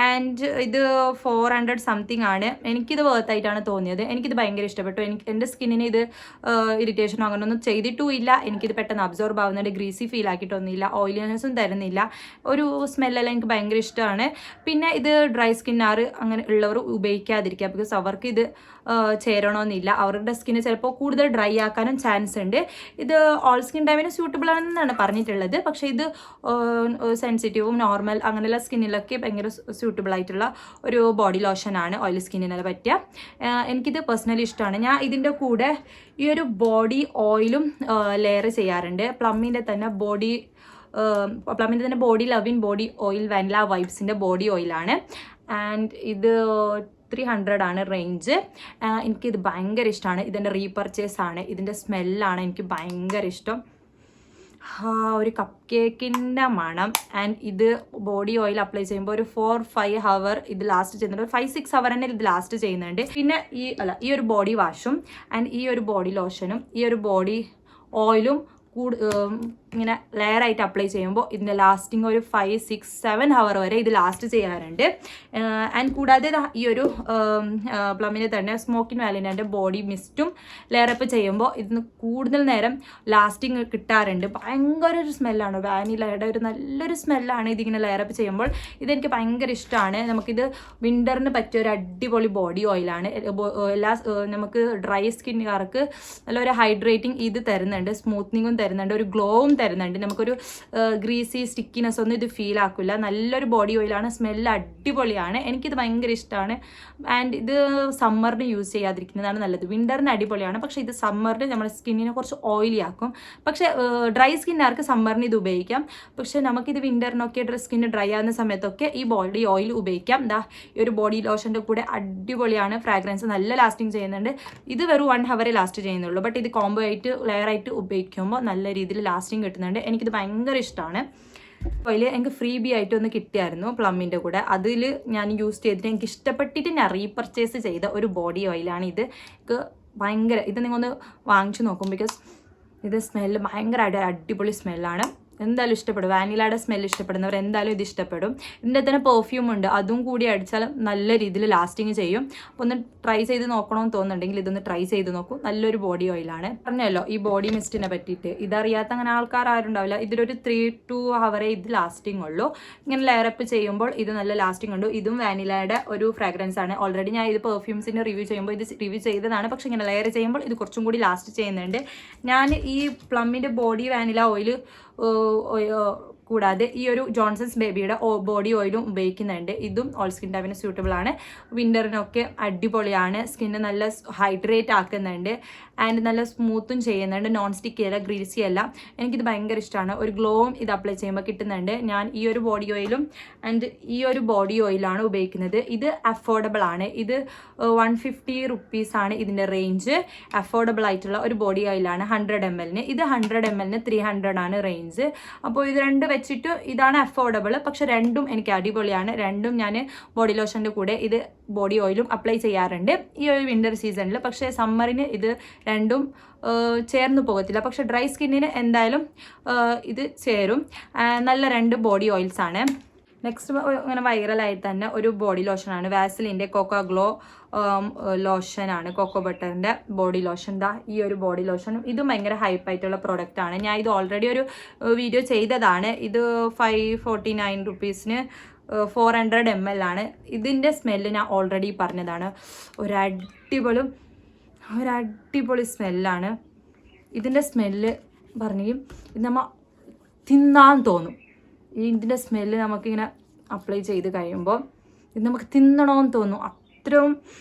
ആൻഡ് ഇത് 400 സംതിങ് ആണ്. എനിക്കിത് വേർത്തായിട്ടാണ് തോന്നിയത്. എനിക്കിത് ഭയങ്കര ഇഷ്ടപ്പെട്ടു. എൻ്റെ സ്കിന്നിന് ഇത് ഇറിറ്റേഷനോ അങ്ങനെയൊന്നും ചെയ്തിട്ടും ഇല്ല. എനിക്കിത് പെട്ടെന്ന് അബ്സോർബ് ആവുന്നുണ്ട്, ഗ്രീസി ഫീൽ ആക്കിയിട്ടൊന്നുമില്ല, ഓയിലിനെസ്സും തരുന്നില്ല. ഒരു സ്മെല്ലെല്ലാം എനിക്ക് ഭയങ്കര ഇഷ്ടമാണ്. പിന്നെ ഇത് ഡ്രൈ സ്കിന്നാർ അങ്ങനെ ഉള്ളവർ ഉപയോഗിക്കാതിരിക്കുക, ബിക്കോസ് അവർക്ക് ഇത് ചേരണമെന്നില്ല. അവരുടെ സ്കിന്ന് ചിലപ്പോൾ കൂടുതൽ ഡ്രൈ ആക്കാനും ചാൻസ് ഉണ്ട്. ഇത് ഓൾ സ്കിൻ ടൈമിന് സ്യൂട്ടബിൾ ആണെന്നാണ് പറഞ്ഞിട്ടുള്ളത്. പക്ഷേ ഇത് സെൻസിറ്റീവും നോർമൽ അങ്ങനെയുള്ള സ്കിന്നിലൊക്കെ ഭയങ്കര സ്യൂട്ടബിൾ ആയിട്ടുള്ള ഒരു ബോഡി ലോഷനാണ്, ഓയിലി സ്കിന്നിനെല്ലാം പറ്റിയ. എനിക്കിത് പേഴ്സണലി ഇഷ്ടമാണ്. ഞാൻ ഇതിൻ്റെ കൂടെ ഈ ഒരു ബോഡി ഓയിലും ലെയർ ചെയ്യാറുണ്ട്. പ്ലമ്മിൻ്റെ തന്നെ body love in body oil vanilla വൈബ്സിൻ്റെ ബോഡി ഓയിലാണ്. ആൻഡ് ഇത് 300 ആണ് റേഞ്ച്. എനിക്കിത് ഭയങ്കര ഇഷ്ടമാണ്. ഇതിൻ്റെ റീപർച്ചേസ് ആണ്. ഇതിൻ്റെ സ്മെല്ലാണ് എനിക്ക് ഭയങ്കര ഇഷ്ടം. ഒരു കപ്പ് കേക്കിൻ്റെ മണം. ആൻഡ് ഇത് ബോഡി ഓയിൽ അപ്ലൈ ചെയ്യുമ്പോൾ ഒരു 4-5 ഹവർ ഇത് ലാസ്റ്റ് ചെയ്യുന്നുണ്ട്. ഒരു 5-6 ഹവർ തന്നെ ഇത് ലാസ്റ്റ് ചെയ്യുന്നുണ്ട്. പിന്നെ ഈ ഒരു ബോഡി വാഷും ആൻഡ് ഈ ഒരു ബോഡി ലോഷനും ഈ ഒരു ബോഡി ഓയിലും ഇങ്ങനെ ലെയറായിട്ട് അപ്ലൈ ചെയ്യുമ്പോൾ ഇതിൻ്റെ ലാസ്റ്റിംഗ് ഒരു 5-6-7 ഹവർ വരെ ഇത് ലാസ്റ്റ് ചെയ്യാറുണ്ട്. ആൻഡ് കൂടാതെ ഈ ഒരു പ്ലമ്മിൻ്റെ തന്നെ സ്മോക്കിൻ വാലിൻ്റെ ബോഡി മിസ്റ്റും ലെയറപ്പ് ചെയ്യുമ്പോൾ ഇതിന് കൂടുതൽ നേരം ലാസ്റ്റിംഗ് കിട്ടാറുണ്ട്. ഭയങ്കര ഒരു സ്മെല്ലാണ്, വാനിലയുടെ ഒരു നല്ലൊരു സ്മെല്ലാണ് ഇതിങ്ങനെ ലെയറപ്പ് ചെയ്യുമ്പോൾ. ഇതെനിക്ക് ഭയങ്കര ഇഷ്ടമാണ്. നമുക്കിത് വിൻ്ററിന് പറ്റിയ ഒരു അടിപൊളി ബോഡി ഓയിലാണ്. നമുക്ക് ഡ്രൈ സ്കിന്നുകാർക്ക് നല്ലൊരു ഹൈഡ്രേറ്റിംഗ് ഇത് തരുന്നുണ്ട്, സ്മൂത്തനിങ്ങും തരുന്നുണ്ട്, ഒരു ഗ്ലോവും തരുന്നുണ്ട്. നമുക്കൊരു ഗ്രീസി സ്റ്റിക്കിനെസ് ഒന്നും ഇത് ഫീൽ ആക്കില്ല. നല്ലൊരു ബോഡി ഓയിലാണ്. സ്മെല്ല് അടിപൊളിയാണ്. എനിക്കിത് ഭയങ്കര ഇഷ്ടമാണ്. ആൻഡ് ഇത് സമ്മറിന് യൂസ് ചെയ്യാതിരിക്കുന്നതാണ് നല്ലത്. വിൻ്ററിന് അടിപൊളിയാണ്, പക്ഷേ ഇത് സമ്മറിന് നമ്മുടെ സ്കിന്നിനെ കുറച്ച് ഓയിലി ആക്കും. പക്ഷേ ഡ്രൈ സ്കിന്നുകാർക്ക് സമ്മറിന് ഇത് ഉപയോഗിക്കാം. പക്ഷേ നമുക്കിത് വിൻ്ററിനൊക്കെ സ്കിന്ന് ഡ്രൈ ആകുന്ന സമയത്തൊക്കെ ഈ ബോഡി ഓയിൽ ഉപയോഗിക്കാം. ഈ ഒരു ബോഡി ലോഷൻ്റെ കൂടെ അടിപൊളിയാണ്. ഫ്രാഗ്രൻസ് നല്ല ലാസ്റ്റിംഗ് ചെയ്യുന്നുണ്ട്. ഇത് വെറും 1 ഹവറേ ലാസ്റ്റ് ചെയ്യുന്നുള്ളൂ. ബട്ട് ഇത് കോംബോ ആയിട്ട് ലെയറായിട്ട് ഉപയോഗിക്കുമ്പോൾ നല്ല രീതിയിൽ ലാസ്റ്റിംഗ് കിട്ടുന്നുണ്ട്. എനിക്കിത് ഭയങ്കര ഇഷ്ടമാണ്. ഓയിൽ എനിക്ക് ഫ്രീ ബി ആയിട്ട് ഒന്ന് കിട്ടിയായിരുന്നു പ്ലമ്മിൻ്റെ കൂടെ. അതിൽ ഞാൻ യൂസ് ചെയ്തിട്ട് എനിക്ക് ഇഷ്ടപ്പെട്ടിട്ട് ഞാൻ റീപർച്ചേസ് ചെയ്ത ഒരു ബോഡി ഓയിലാണ് ഇത്. എനിക്ക് ഭയങ്കര ഇത് നിങ്ങളൊന്ന് വാങ്ങിച്ചു നോക്കും, ബിക്കോസ് ഇത് സ്മെല്ല് ഭയങ്കര അടിപൊളി സ്മെല്ലാണ്. എന്തായാലും ഇഷ്ടപ്പെടും. വാനിലയുടെ സ്മെല്ല് ഇഷ്ടപ്പെടുന്നവർ എന്തായാലും ഇത് ഇഷ്ടപ്പെടും. ഇതിൻ്റെ തന്നെ പെർഫ്യൂം ഉണ്ട്, അതും കൂടി അടിച്ചാൽ നല്ല രീതിയിൽ ലാസ്റ്റിങ് ചെയ്യും. അപ്പോൾ ഒന്ന് ട്രൈ ചെയ്ത് നോക്കണമെന്ന് തോന്നുന്നുണ്ടെങ്കിൽ ഇതൊന്ന് ട്രൈ ചെയ്ത് നോക്കൂ. നല്ലൊരു ബോഡി ഓയിലാണ്. പറഞ്ഞല്ലോ ഈ ബോഡി മിസ്റ്റിനെ പറ്റിയിട്ട്. ഇതറിയാത്ത അങ്ങനെ ആൾക്കാർ ആരുണ്ടാവില്ല. ഇതിലൊരു 3-2 ഹവറേ ഇത് ലാസ്റ്റിംഗ് ഉള്ളൂ. ഇങ്ങനെ ലെയറപ്പ് ചെയ്യുമ്പോൾ ഇത് നല്ല ലാസ്റ്റിംഗ് ഉണ്ട്. ഇതും വാനിലയുടെ ഒരു ഫ്രാഗ്രൻസ് ആണ്. ഓൾറെഡി ഞാൻ ഇത് പെർഫ്യൂംസിൻ്റെ റിവ്യൂ ചെയ്യുമ്പോൾ ഇത് റിവ്യൂ ചെയ്തതാണ്. പക്ഷേ ഇങ്ങനെ ലെയർ ചെയ്യുമ്പോൾ ഇത് കുറച്ചും കൂടി ലാസ്റ്റ് ചെയ്യുന്നുണ്ട്. ഞാൻ ഈ പ്ലമ്മിൻ്റെ ബോഡി വാനില ഓയിൽ കൂടാതെ ഈ ഒരു ജോൺസൺസ് ബേബിയുടെ ബോഡി ഓയിലും ഉപയോഗിക്കുന്നുണ്ട്. ഇതും ഓൾ സ്കിൻ ടൈപ്പിന് സ്യൂട്ടബിൾ ആണ്. വിൻ്ററിനൊക്കെ അടിപൊളിയാണ്. സ്കിന്ന് നല്ല ഹൈഡ്രേറ്റ് ആക്കുന്നുണ്ട് ആൻഡ് നല്ല സ്മൂത്തും ചെയ്യുന്നുണ്ട്. നോൺ സ്റ്റിക്കി അല്ല, ഗ്രീസി അല്ല. എനിക്കിത് ഭയങ്കര ഇഷ്ടമാണ്. ഒരു ഗ്ലോവും ഇത് അപ്ലൈ ചെയ്യുമ്പോൾ കിട്ടുന്നുണ്ട്. ഞാൻ ഈ ഒരു ബോഡി ഓയിലും ആൻഡ് ഈ ഒരു ബോഡി ഓയിലാണ് ഉപയോഗിക്കുന്നത്. ഇത് അഫോർഡബിൾ ആണ്. ഇത് 150 റുപ്പീസാണ് ഇതിൻ്റെ റേഞ്ച്. അഫോർഡബിൾ ആയിട്ടുള്ള ഒരു ബോഡി ഓയിലാണ് 100 ml. ഇത് 100 ml 300 ആണ് റേഞ്ച്. അപ്പോൾ ഇത് രണ്ട് വെച്ചിട്ട് ഇതാണ് അഫോർഡബിൾ. പക്ഷെ രണ്ടും എനിക്ക് അടിപൊളിയാണ്. രണ്ടും ഞാൻ ബോഡി ലോഷൻ്റെ കൂടെ ഇത് ബോഡി ഓയിലും അപ്ലൈ ചെയ്യാറുണ്ട് ഈ ഒരു വിൻ്റർ സീസണിൽ. പക്ഷേ സമ്മറിന് ഇത് രണ്ടും ചേർന്ന് പോകത്തില്ല. പക്ഷെ ഡ്രൈ സ്കിന്നിന് എന്തായാലും ഇത് ചേരും. നല്ല രണ്ട് ബോഡി ഓയിൽസ് ആണ്. നെക്സ്റ്റ് ഇങ്ങനെ വൈറലായിട്ട് തന്നെ ഒരു ബോഡി ലോഷനാണ് വാസലിൻ്റെ കോക്കോ ഗ്ലോ ലോഷനാണ്. കോക്കോ ബട്ടറിൻ്റെ ബോഡി ലോഷൻ. ഈ ഒരു ബോഡി ലോഷനും ഇതും ഭയങ്കര ഹൈപ്പായിട്ടുള്ള പ്രോഡക്റ്റാണ്. ഞാൻ ഇത് ഓൾറെഡി ഒരു വീഡിയോ ചെയ്തതാണ്. ഇത് 549 റുപ്പീസിന് 400 ml ആണ്. ഇതിൻ്റെ സ്മെല്ല് ഞാൻ ഓൾറെഡി പറഞ്ഞതാണ്. ഒരടിപൊളി സ്മെല്ലാണ്. ഇതിൻ്റെ സ്മെല്ല് പറഞ്ഞെങ്കിൽ ഇത് നമ്മൾ തിന്നാൻ തോന്നും. ഇതിൻ്റെ സ്മെല്ല് നമുക്കിങ്ങനെ അപ്ലൈ ചെയ്ത് കഴിയുമ്പോൾ ഇത് നമുക്ക് തിന്നണമെന്ന് തോന്നും. അത്രയും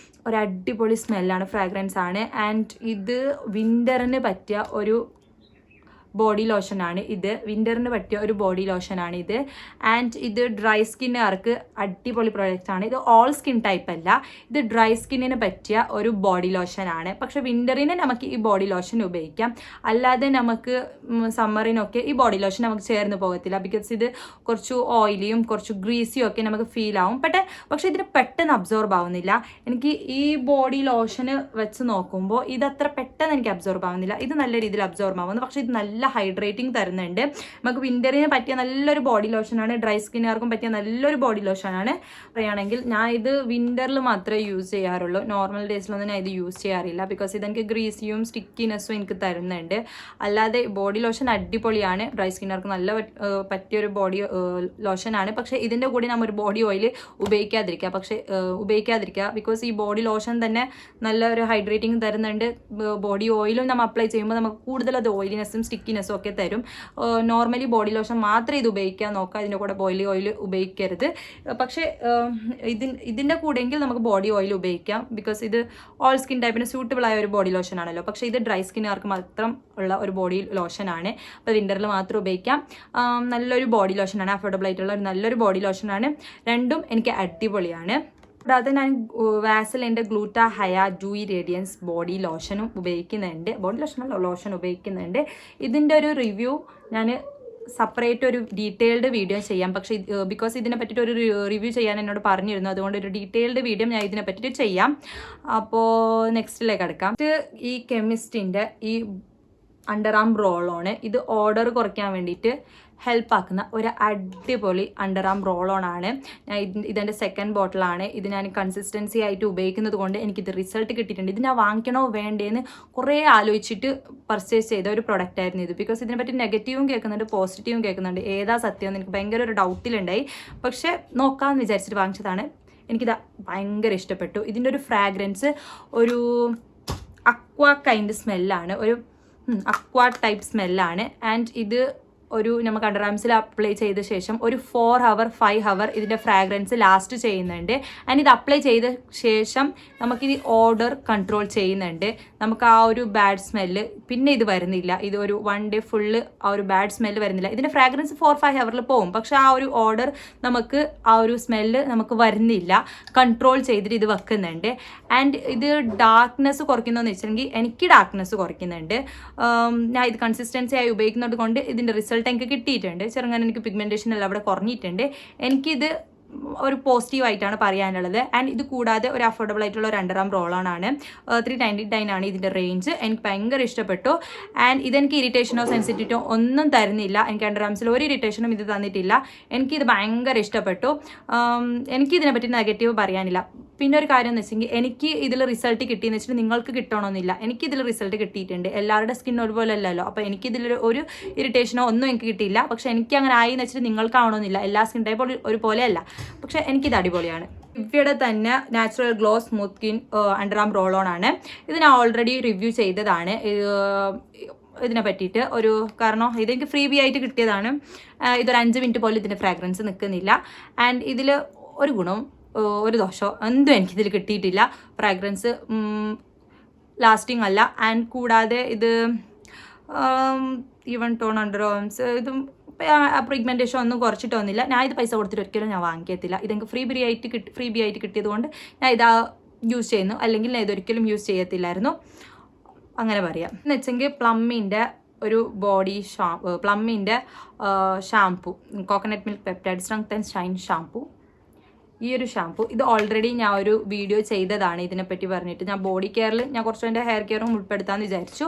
ഒരടിപൊളി സ്മെല്ലാണ്, ഫ്രാഗ്രൻസ് ആണ്. ആൻഡ് ഇത് വിൻ്ററിന് പറ്റിയ ഒരു ബോഡി ലോഷനാണ്. ഇത് വിൻ്ററിന് പറ്റിയ ഒരു ബോഡി ലോഷനാണ് ഇത്. ആൻഡ് ഇത് ഡ്രൈ സ്കിന്നുകാർക്ക് അടിപൊളി പ്രൊഡക്റ്റാണ്. ഇത് ഓൾ സ്കിൻ ടൈപ്പ് അല്ല, ഇത് ഡ്രൈ സ്കിന്നിന് പറ്റിയ ഒരു ബോഡി ലോഷനാണ്. പക്ഷേ വിൻ്ററിന് നമുക്ക് ഈ ബോഡി ലോഷൻ ഉപയോഗിക്കാം. അല്ലാതെ നമുക്ക് സമ്മറിനൊക്കെ ഈ ബോഡി ലോഷൻ നമുക്ക് ചേർന്ന് പോകത്തില്ല. ബിക്കോസ് ഇത് കുറച്ച് ഓയിലിയും കുറച്ച് ഗ്രീസിയും ഒക്കെ നമുക്ക് ഫീൽ ആവും. പക്ഷേ ഇതിന് പെട്ടെന്ന് അബ്സോർബ് ആവുന്നില്ല. എനിക്ക് ഈ ബോഡി ലോഷന് വെച്ച് നോക്കുമ്പോൾ ഇതത്ര പെട്ടെന്ന് എനിക്ക് അബ്സോർബ് ആവുന്നില്ല. ഇത് നല്ല രീതിയിൽ അബ്സോർബ് ആവുന്നു. പക്ഷേ ഇത് നല്ല ഹൈഡ്രേറ്റിംഗ് തരുന്നുണ്ട്. നമുക്ക് വിൻ്ററിന് പറ്റിയ നല്ലൊരു ബോഡി ലോഷനാണ്. ഡ്രൈ സ്കിന്നുകാർക്കും പറ്റിയ നല്ലൊരു ബോഡി ലോഷനാണ്. പറയുകയാണെങ്കിൽ ഞാൻ ഇത് വിൻ്ററിൽ മാത്രമേ യൂസ് ചെയ്യാറുള്ളൂ. നോർമൽ ഡേയ്സിലൊന്നും ഞാൻ ഇത് യൂസ് ചെയ്യാറില്ല. ബിക്കോസ് ഇതെനിക്ക് ഗ്രീസിയും സ്റ്റിക്കിനെസ്സും എനിക്ക് തരുന്നുണ്ട്. അല്ലാതെ ബോഡി ലോഷൻ അടിപൊളിയാണ്. ഡ്രൈ സ്കിന്നുകാർക്ക് നല്ല പറ്റിയൊരു ബോഡി ലോഷനാണ്. പക്ഷേ ഇതിൻ്റെ കൂടെ നമ്മൾ ഒരു ബോഡി ഓയിൽ ഉപയോഗിക്കാതിരിക്കുക. ബിക്കോസ് ഈ ബോഡി ലോഷൻ തന്നെ നല്ലൊരു ഹൈഡ്രേറ്റിംഗ് തരുന്നുണ്ട്. ബോഡി ഓയിലും നമ്മൾ അപ്ലൈ ചെയ്യുമ്പോൾ നമുക്ക് കൂടുതൽ അത് ഓയിലിനെസ്സും സ്റ്റിക്കിനെസ്സും ഒക്കെ തരും. നോർമലി ബോഡി ലോഷൻ മാത്രം ഇത് ഉപയോഗിക്കാൻ നോക്കുക. ഇതിൻ്റെ കൂടെ ബോഡി ഓയിൽ ഉപയോഗിക്കരുത്. പക്ഷേ ഇതിൻ്റെ കൂടെയെങ്കിൽ നമുക്ക് ബോഡി ഓയിൽ ഉപയോഗിക്കാം. ബിക്കോസ് ഇത് ഓൾ സ്കിൻ ടൈപ്പിന് സ്യൂട്ടബിൾ ആയ ഒരു ബോഡി ലോഷൻ ആണല്ലോ. പക്ഷേ ഇത് ഡ്രൈ സ്കിന്നുകാർക്ക് മാത്രം ഉള്ള ഒരു ബോഡി ലോഷനാണ്. അപ്പോൾ വിൻ്ററിൽ മാത്രം ഉപയോഗിക്കാം. നല്ലൊരു ബോഡി ലോഷനാണ്. അഫോർഡബിൾ ആയിട്ടുള്ള ഒരു നല്ലൊരു ബോഡി ലോഷനാണ്. രണ്ടും എനിക്ക് അടിപൊളിയാണ്. കൂടാതെ ഞാൻ വാസലിൻ്റെ ഗ്ലൂട്ടാ ഹയ ജൂയി റേഡിയൻസ് ബോഡി ലോഷനും ഉപയോഗിക്കുന്നുണ്ട്. ബോഡി ലോഷൻ ഉപയോഗിക്കുന്നുണ്ട്. ഇതിൻ്റെ ഒരു റിവ്യൂ ഞാൻ സെപ്പറേറ്റ് ഒരു ഡീറ്റെയിൽഡ് വീഡിയോ ചെയ്യാം. പക്ഷേ ബിക്കോസ് ഇതിനെ പറ്റിയിട്ട് ഒരു റിവ്യൂ ചെയ്യാൻ എന്നോട് പറഞ്ഞിരുന്നു. അതുകൊണ്ട് ഒരു ഡീറ്റെയിൽഡ് വീഡിയോ ഞാൻ ഇതിനെ പറ്റിയിട്ട് ചെയ്യാം. അപ്പോൾ നെക്സ്റ്റിലേക്ക് അടുക്കാം. ഈ കെമിസ്റ്റിൻ്റെ ഈ അണ്ടർ ആം റോളോണ്. ഇത് ഓർഡർ കുറയ്ക്കാൻ വേണ്ടിയിട്ട് ഹെൽപ്പ് ആക്കുന്ന ഒരു അടിപൊളി അണ്ടർ ആം റോളോണാണ്. ഇതെൻ്റെ സെക്കൻഡ് ബോട്ടിലാണ്. ഇത് ഞാൻ കൺസിസ്റ്റൻസി ആയിട്ട് ഉപയോഗിക്കുന്നത് കൊണ്ട് എനിക്കിത് റിസൾട്ട് കിട്ടിയിട്ടുണ്ട്. ഇത് ഞാൻ വാങ്ങിക്കണോ വേണ്ടേന്ന് കുറേ ആലോചിച്ചിട്ട് പർച്ചേസ് ചെയ്ത ഒരു പ്രൊഡക്റ്റ് ആയിരുന്നു ഇത്. ബിക്കോസ് ഇതിനെപ്പറ്റി നെഗറ്റീവും കേൾക്കുന്നുണ്ട്, പോസിറ്റീവും കേൾക്കുന്നുണ്ട്. ഏതാ സത്യം എന്ന് എനിക്ക് ഭയങ്കര ഒരു ഡൗട്ടിലുണ്ടായി. പക്ഷേ നോക്കാമെന്ന് വിചാരിച്ചിട്ട് വാങ്ങിച്ചതാണ്. എനിക്കിത് ഭയങ്കര ഇഷ്ടപ്പെട്ടു. ഇതിൻ്റെ ഒരു ഫ്രാഗ്രൻസ് ഒരു അക്വാ കൈൻഡ് സ്മെല്ലാണ്. ഒരു അക്വാ ടൈപ്പ് സ്മെല്ലാണ്. ആൻഡ് ഇത് ഒരു നമുക്ക് അണ്ടർ ആംസിൽ അപ്ലൈ ചെയ്ത ശേഷം ഒരു 4 hour 5 hour ഇതിൻ്റെ ഫ്രാഗ്രൻസ് ലാസ്റ്റ് ചെയ്യുന്നുണ്ട്. ആൻഡ് ഇത് അപ്ലൈ ചെയ്ത ശേഷം നമുക്കിത് ഓർഡർ കൺട്രോൾ ചെയ്യുന്നുണ്ട്. നമുക്ക് ആ ഒരു ബാഡ് സ്മെല്ല് പിന്നെ ഇത് വരുന്നില്ല. ഇത് ഒരു 1 day ഫുള്ള് ആ ഒരു ബാഡ് സ്മെല്ല് വരുന്നില്ല. ഇതിൻ്റെ ഫ്രാഗ്രൻസ് 4-5 hour പോകും. പക്ഷെ ആ ഒരു ഓർഡർ നമുക്ക് ആ ഒരു സ്മെല്ല് നമുക്ക് വരുന്നില്ല. കൺട്രോൾ ചെയ്തിട്ട് ഇത് വെക്കുന്നുണ്ട്. ആൻഡ് ഇത് ഡാർക്ക്നെസ് കുറയ്ക്കുന്നതെന്ന് വെച്ചിട്ടുണ്ടെങ്കിൽ എനിക്ക് ഡാർക്ക്നെസ് കുറയ്ക്കുന്നുണ്ട്. ഞാൻ ഇത് കൺസിസ്റ്റൻസി ആയി ഉപയോഗിക്കുന്നത് കൊണ്ട് ഇതിൻ്റെ റിസൾട്ട് എനിക്ക് കിട്ടിയിട്ടുണ്ട്. ചെറുങ്ങനെ എനിക്ക് പിഗ്മെൻറ്റേഷൻ എല്ലാം അവിടെ കുറഞ്ഞിട്ടുണ്ട്. എനിക്കിത് ഒരു പോസിറ്റീവായിട്ടാണ് പറയാനുള്ളത്. ആൻഡ് ഇത് കൂടാതെ ഒരു അഫോർഡബിൾ ആയിട്ടുള്ള ഒരു അണ്ടർ ആം റോളാണ്. 399 ആണ് ഇതിൻ്റെ റേഞ്ച്. എനിക്ക് ഭയങ്കര ഇഷ്ടപ്പെട്ടു. ആൻഡ് ഇതെനിക്ക് ഇറിറ്റേഷനോ സെൻസിറ്റിവിറ്റോ ഒന്നും തരുന്നില്ല. എനിക്ക് അണ്ടർ ആംസിൽ ഒരു ഇറിറ്റേഷനും ഇത് തന്നിട്ടില്ല. എനിക്കിത് ഭയങ്കര ഇഷ്ടപ്പെട്ടു. എനിക്കിതിനെ പറ്റി നെഗറ്റീവ് പറയാനില്ല. പിന്നെ ഒരു കാര്യം എന്ന് വെച്ചെങ്കിൽ എനിക്ക് ഇതിൽ റിസൾട്ട് കിട്ടിയെന്ന് വെച്ചിട്ട് നിങ്ങൾക്ക് കിട്ടണമെന്നില്ല. എനിക്കിതിൽ റിസൾട്ട് കിട്ടിയിട്ടുണ്ട്. എല്ലാവരുടെ സ്കിൻ ഒരുപോലെ അല്ലല്ലോ. അപ്പോൾ എനിക്കിതിൽ ഒരു ഇറിറ്റേഷനോ ഒന്നും എനിക്ക് കിട്ടിയില്ല. പക്ഷേ എനിക്ക് അങ്ങനെ ആയി എന്ന് വെച്ചിട്ട് നിങ്ങൾക്കാവണമെന്നില്ല. എല്ലാ സ്കിൻ ടൈപ്പ് ഒരുപോലെ അല്ല. പക്ഷേ എനിക്കിത് അടിപൊളിയാണ്. ഇവയുടെ തന്നെ natural glow smooth skin under arm roll on ആണ്. ഇത് ഞാൻ ഓൾറെഡി റിവ്യൂ ചെയ്തതാണ്. ഇതിനെ പറ്റിയിട്ട് കാരണം ഇതെനിക്ക് ഫ്രീ ബി ആയിട്ട് കിട്ടിയതാണ്. ഇതൊരു 5 മിനിറ്റ് പോലും ഇതിൻ്റെ ഫ്രാഗ്രൻസ് നിൽക്കുന്നില്ല. ആൻഡ് ഇതിൽ ഒരു ഗുണവും ഒരു ദോഷമോ എന്തും എനിക്കിതിൽ കിട്ടിയിട്ടില്ല. ഫ്രാഗ്രൻസ് ലാസ്റ്റിംഗ് അല്ല. ആൻഡ് കൂടാതെ ഇത് ഈവൻ ടോൺ അണ്ടർ ഓംസ് ഇതും പിഗ്മെൻറ്റേഷൻ ഒന്നും കുറച്ചിട്ടൊന്നുമില്ല. ഞാൻ ഇത് പൈസ കൊടുത്തിട്ട് ഒരിക്കലും ഞാൻ വാങ്ങിക്കത്തില്ല. ഇതെനിക്ക് ഫ്രീ ബി ആയിട്ട് കിട്ടിയത് കൊണ്ട് ഞാൻ ഇതാ യൂസ് ചെയ്യുന്നു. അല്ലെങ്കിൽ ഞാൻ ഇതൊരിക്കലും യൂസ് ചെയ്യത്തില്ലായിരുന്നു, അങ്ങനെ പറയാം. എന്ന് വെച്ചെങ്കിൽ പ്ലമ്മിൻ്റെ ഒരു പ്ലമ്മിൻ്റെ shampoo, coconut milk peptide strength and shine shampoo. ഈ ഒരു ഷാംപൂ ഇത് ഓൾറെഡി ഞാൻ ഒരു വീഡിയോ ചെയ്തതാണ് ഇതിനെപ്പറ്റി പറഞ്ഞിട്ട്. ഞാൻ ബോഡി കെയറിൽ ഞാൻ കുറച്ച് എൻ്റെ ഹെയർ കെയറും ഉൾപ്പെടുത്താമെന്ന് വിചാരിച്ചു.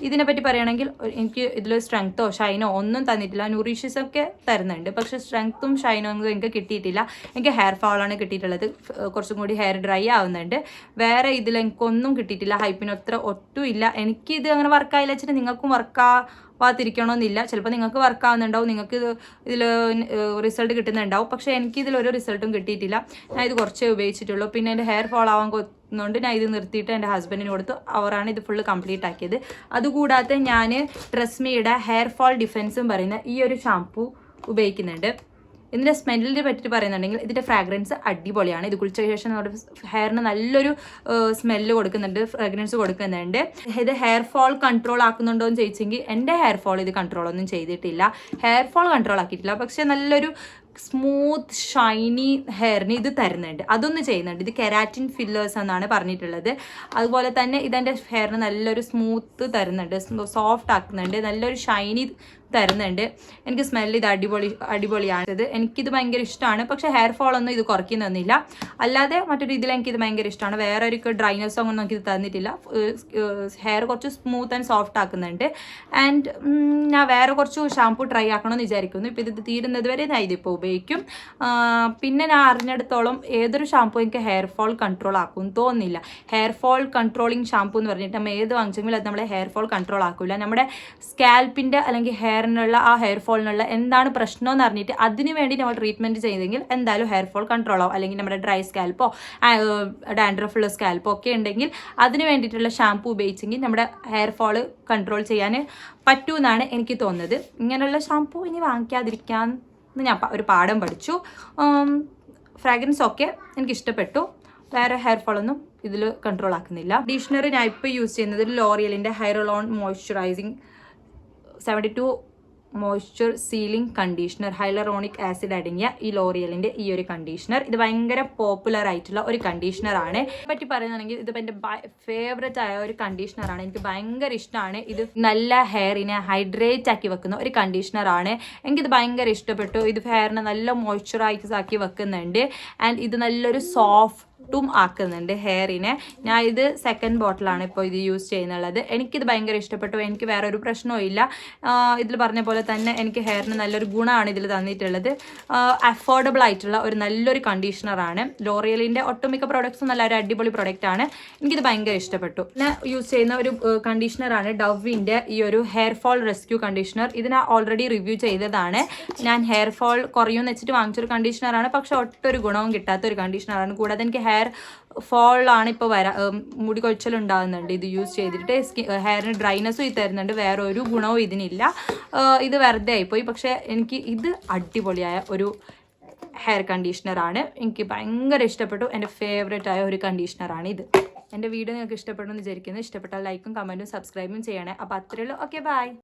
ഇതിനെപ്പറ്റി പറയുകയാണെങ്കിൽ എനിക്ക് ഇതിൽ സ്ട്രെങ്ത്തോ ഷൈനോ ഒന്നും തന്നിട്ടില്ല. ന്യൂട്രീഷ്യസ് ഒക്കെ തരുന്നുണ്ട്, പക്ഷേ സ്ട്രെങ്ത്തും ഷൈനോ ഒന്നും എനിക്ക് കിട്ടിയിട്ടില്ല. എനിക്ക് ഹെയർ ഫാളാണ് കിട്ടിയിട്ടുള്ളത്. കുറച്ചും കൂടി ഹെയർ ഡ്രൈ ആവുന്നുണ്ട്. വേറെ ഇതിൽ എനിക്കൊന്നും കിട്ടിയിട്ടില്ല. ഹൈപ്പിന് ഒട്ടും ഇല്ല. എനിക്കിത് അങ്ങനെ വർക്കായില്ല വെച്ചിട്ട് നിങ്ങൾക്കും വർക്കാവാതിരിക്കണമെന്നില്ല. ചിലപ്പോൾ നിങ്ങൾക്ക് വർക്കാവുന്നുണ്ടാവും, നിങ്ങൾക്ക് ഇതിൽ റിസൾട്ട് കിട്ടുന്നുണ്ടാവും. പക്ഷേ എനിക്കിതിലൊരു റിസൾട്ടും കിട്ടിയിട്ടില്ല. ഞാൻ ഇത് കുറച്ചേ ഉപയോഗിച്ചിട്ടുള്ളൂ. പിന്നെ എൻ്റെ ഹെയർ ഫോൾ ആവാൻ കൊന്നുകൊണ്ട് ഞാൻ ഇത് നിർത്തിയിട്ട് എൻ്റെ ഹസ്ബൻഡിന് കൊടുത്തു. അവരാണ് ഇത് ഫുള്ള് കംപ്ലീറ്റ് ആക്കിയത്. അതുകൂടാതെ ഞാൻ ട്രെസ്മിയുടെ ഹെയർ ഫോൾ ഡിഫെൻസും പറയുന്ന ഈ ഒരു ഷാംപൂ ഉപയോഗിക്കുന്നുണ്ട്. ഇതിൻ്റെ സ്മെല്ലിനെ പറ്റി പറയുന്നുണ്ടെങ്കിൽ ഇതിൻ്റെ ഫ്രാഗ്രൻസ് അടിപൊളിയാണ്. ഇത് കുളിച്ച ശേഷം നമ്മുടെ ഹെയറിന് നല്ലൊരു സ്മെല്ല് കൊടുക്കുന്നുണ്ട്, ഫ്രാഗ്രൻസ് കൊടുക്കുന്നുണ്ട്. ഇത് ഹെയർ ഫോൾ കൺട്രോൾ ആക്കുന്നുണ്ടോ എന്ന് ചോദിച്ചെങ്കിൽ എൻ്റെ ഹെയർ ഫോൾ ഇത് കൺട്രോളൊന്നും ചെയ്തിട്ടില്ല. ഹെയർ ഫോൾ കൺട്രോൾ ആക്കിയിട്ടില്ല, പക്ഷേ നല്ലൊരു സ്മൂത്ത് ഷൈനി ഹെയറിന് ഇത് തരുന്നുണ്ട്. അതൊന്നും ചെയ്യുന്നുണ്ട്. ഇത് കെരാറ്റിൻ ഫില്ലേഴ്സ് എന്നാണ് പറഞ്ഞിട്ടുള്ളത്. അതുപോലെ തന്നെ ഇതെൻ്റെ ഹെയറിന് നല്ലൊരു സ്മൂത്ത് തരുന്നുണ്ട്, സോഫ്റ്റ് ആക്കുന്നുണ്ട്, നല്ലൊരു ഷൈനി തരുന്നുണ്ട്. എനിക്ക് സ്മെല്ല് ഇത് അടിപൊളിയാണ്. എനിക്കിത് ഭയങ്കര ഇഷ്ടമാണ്. പക്ഷേ ഹെയർ ഫോൾ ഒന്നും ഇത് കുറയ്ക്കുന്നൊന്നുമില്ല. അല്ലാതെ മറ്റൊരു ഇതിൽ എനിക്കിത് ഭയങ്കര ഇഷ്ടമാണ്. വേറെ ഒരു ഡ്രൈനെസ്സോ ഒന്നും എനിക്കിത് തന്നിട്ടില്ല. ഹെയർ കുറച്ച് സ്മൂത്ത് ആൻഡ് സോഫ്റ്റ് ആക്കുന്നുണ്ട്. ആൻഡ് ഞാൻ വേറെ കുറച്ച് ഷാംപൂ ട്രൈ ആക്കണമെന്ന് വിചാരിക്കുന്നു. ഇപ്പോൾ ഇത് തീരുന്നത് വരെ ഞാൻ ഇതിപ്പോൾ ഉപയോഗിക്കും. പിന്നെ ഞാൻ അറിഞ്ഞിടത്തോളം ഏതൊരു ഷാംപൂ എനിക്ക് ഹെയർ ഫോൾ കൺട്രോൾ ആക്കും തോന്നുന്നില്ല. ഹെയർ ഫോൾ കൺട്രോളിങ് ഷാംപൂ എന്ന് പറഞ്ഞിട്ട് നമ്മൾ ഏത് വാങ്ങിച്ചെങ്കിലും അത് നമ്മളെ ഹെയർ ഫോൾ കൺട്രോൾ ആക്കില്ല. നമ്മുടെ സ്കാൽപ്പിൻ്റെ അല്ലെങ്കിൽ ആ ഹെയർ ഫോളിനുള്ള എന്താണ് പ്രശ്നം എന്ന് അറിഞ്ഞിട്ട് അതിന് വേണ്ടി നമ്മൾ ട്രീറ്റ്മെൻറ്റ് ചെയ്തെങ്കിൽ എന്തായാലും ഹെയർ ഫോൾ കൺട്രോൾ ആവും. അല്ലെങ്കിൽ നമ്മുടെ ഡ്രൈ സ്കാൽപ്പോ ഡാൻഡ്രഫുള്ള സ്കാൽപ്പോ ഒക്കെ ഉണ്ടെങ്കിൽ അതിന് വേണ്ടിയിട്ടുള്ള ഷാംപൂ ഉപയോഗിച്ചെങ്കിൽ നമ്മുടെ ഹെയർ ഫോൾ കൺട്രോൾ ചെയ്യാൻ പറ്റുമെന്നാണ് എനിക്ക് തോന്നുന്നത്. ഇങ്ങനെയുള്ള ഷാംപൂ ഇനി വാങ്ങിക്കാതിരിക്കാൻ ഞാൻ ഒരു പാഠം പഠിച്ചു. ഫ്രാഗ്രൻസ് ഒക്കെ എനിക്ക് ഇഷ്ടപ്പെട്ടു. വേറെ ഹെയർ ഫോളൊന്നും ഇതിൽ കൺട്രോൾ ആക്കുന്നില്ല. കണ്ടീഷണർ ഞാൻ ഇപ്പോൾ യൂസ് ചെയ്യുന്നത് ലോറിയലിൻ്റെ hyaluron moisturising 72 moisture sealing conditioner, hyaluronic acid അടങ്ങിയ ഈ ലോറിയലിൻ്റെ ഈ ഒരു കണ്ടീഷണർ. ഇത് ഭയങ്കര പോപ്പുലർ ആയിട്ടുള്ള ഒരു കണ്ടീഷണറാണ്. പറ്റി പറയുകയാണെങ്കിൽ ഇതിപ്പോൾ എൻ്റെ ഫേവററ്റ് ആയ ഒരു കണ്ടീഷണറാണ്. എനിക്ക് ഭയങ്കര ഇഷ്ടമാണ്. ഇത് നല്ല ഹെയറിനെ ഹൈഡ്രേറ്റ് ആക്കി വെക്കുന്ന ഒരു കണ്ടീഷണറാണ്. എനിക്കിത് ഭയങ്കര ഇഷ്ടപ്പെട്ടു. ഇത് ഹെയറിനെ നല്ല മോയ്സ്ചറൈസ് ആക്കി വെക്കുന്നുണ്ട്. ആൻഡ് ഇത് നല്ലൊരു സോഫ്റ്റും ആക്കുന്നുണ്ട് ഹെയറിനെ. ഞാൻ ഇത് സെക്കൻഡ് ബോട്ടിലാണ് ഇപ്പോൾ ഇത് യൂസ് ചെയ്യുന്നുള്ളത്. എനിക്കിത് ഭയങ്കര ഇഷ്ടപ്പെട്ടു. എനിക്ക് വേറെ ഒരു പ്രശ്നവും ഇല്ല. ഇതിൽ പറഞ്ഞ പോലെ തന്നെ എനിക്ക് ഹെയറിന് നല്ലൊരു ഗുണമാണ് ഇതിൽ തന്നിട്ടുള്ളത്. അഫോർഡബിൾ ആയിട്ടുള്ള ഒരു നല്ലൊരു കണ്ടീഷണറാണ്. ലോറിയലിൻ്റെ ഒട്ടുമിക്ക പ്രോഡക്ട്സും നല്ലൊരു അടിപൊളി പ്രൊഡക്റ്റാണ്. എനിക്കിത് ഭയങ്കര ഇഷ്ടപ്പെട്ടു. ഞാൻ യൂസ് ചെയ്യുന്ന ഒരു കണ്ടീഷണറാണ് ഡവിൻ്റെ ഈ ഒരു ഹെയർ ഫോൾ റെസ്ക്യൂ കണ്ടീഷണർ. ഇത് ഞാൻ ഓൾറെഡി റിവ്യൂ ചെയ്തതാണ്. ഞാൻ ഹെയർ ഫോൾ കുറയുമെന്ന് വെച്ചിട്ട് വാങ്ങിച്ചൊരു കണ്ടീഷണറാണ്. പക്ഷെ ഒട്ടൊരു ഗുണവും കിട്ടാത്ത ഒരു കണ്ടീഷണറാണ്. കൂടാതെ എനിക്ക് ഹെയർ ഫോളാണ് ഇപ്പോൾ മുടി കൊഴിച്ചിലുണ്ടാകുന്നുണ്ട് ഇത് യൂസ് ചെയ്തിട്ട്. ഹെയറിന് ഡ്രൈനെസ്സും ഇത് തരുന്നുണ്ട്. വേറെ ഒരു ഗുണവും ഇതിനില്ല. ഇത് വെറുതെ ആയിപ്പോയി. പക്ഷേ എനിക്ക് ഇത് അടിപൊളിയായ ഒരു ഹെയർ കണ്ടീഷണറാണ്. എനിക്ക് ഭയങ്കര ഇഷ്ടപ്പെട്ടു. എൻ്റെ ഫേവറേറ്റ് ആയ ഒരു കണ്ടീഷണറാണ് ഇത്. എൻ്റെ വീഡിയോ നിങ്ങൾക്ക് ഇഷ്ടപ്പെടുമെന്ന് വിചാരിക്കുന്നു. ഇഷ്ടപ്പെട്ടാൽ ലൈക്കും കമൻറ്റും സബ്സ്ക്രൈബും ചെയ്യണേ. അപ്പോൾ അത്രയേ ഉള്ളൂ. Okay, by.